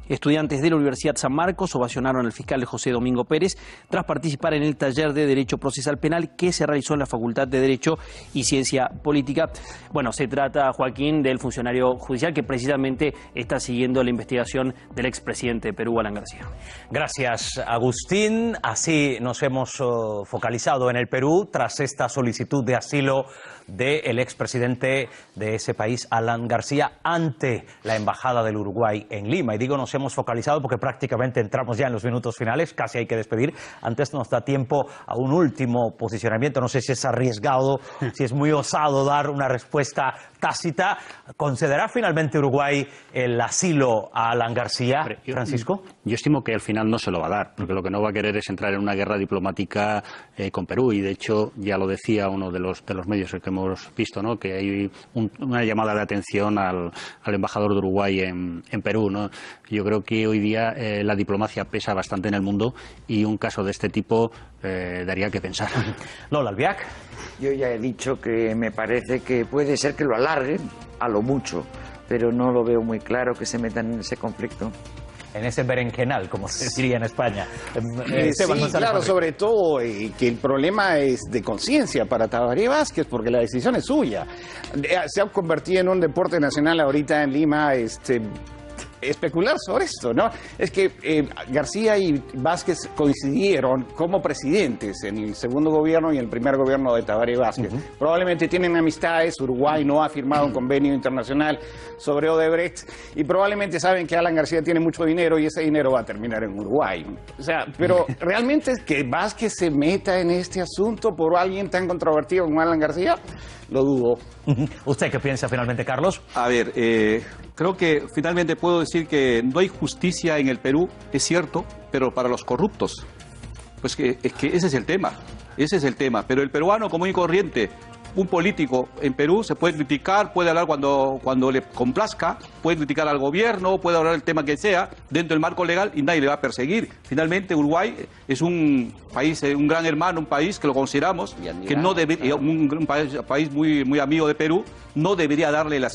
Estudiantes de la Universidad San Marcos ovacionaron al fiscal José Domingo Pérez tras participar en el taller de Derecho Procesal Penal que se realizó en la Facultad de Derecho y Ciencia Política. Bueno, se trata, Joaquín, del funcionario judicial que precisamente está siguiendo la investigación del expresidente de Perú, Alan García. Gracias, Agustín. Así nos hemos focalizado en el Perú tras esta solicitud de asilo del expresidente de ese país, Alan García, ante la Embajada del Uruguay en Lima. Y digo nos hemos focalizado porque prácticamente entramos ya en los minutos finales, casi hay que despedir. Antes nos da tiempo a un último posicionamiento. No sé si es arriesgado, si es muy osado dar una respuesta tácita. ¿Concederá finalmente Uruguay el asilo a Alan García, Francisco? Yo estimo que al final no se lo va a dar, porque lo que no va a querer es entrar en una guerra diplomática con Perú, y de hecho ya lo decía uno de los medios que hemos visto, ¿no?, que hay una llamada de atención al embajador de Uruguay en Perú, ¿no? Yo creo que hoy día la diplomacia pesa bastante en el mundo y un caso de este tipo daría que pensar. Lola Albiac. Yo ya he dicho que me parece que puede ser que lo alarguen a lo mucho, pero no lo veo muy claro que se metan en ese conflicto. En ese berenjenal, como se diría en España. Sí, claro, sobre todo que el problema es de conciencia para Tabaré Vázquez, porque la decisión es suya. Se ha convertido en un deporte nacional ahorita en Lima, especular sobre esto, ¿no? Es que García y Vázquez coincidieron como presidentes en el segundo gobierno y el primer gobierno de Tabaré Vázquez. Probablemente tienen amistades. Uruguay no ha firmado un convenio internacional sobre Odebrecht y probablemente saben que Alan García tiene mucho dinero y ese dinero va a terminar en Uruguay. O sea, pero realmente es que Vázquez se meta en este asunto por alguien tan controvertido como Alan García, lo dudo. ¿Usted qué piensa finalmente, Carlos? A ver, creo que finalmente puedo decir que no hay justicia en el Perú, es cierto, pero para los corruptos. Pues es que ese es el tema, Pero el peruano común y corriente, un político en Perú se puede criticar, puede hablar cuando le complazca, puede criticar al gobierno, puede hablar del tema que sea, dentro del marco legal, y nadie le va a perseguir. Finalmente, Uruguay es un país, un gran hermano, un país que lo consideramos, que no debe, un país muy, muy amigo de Perú, no debería darle la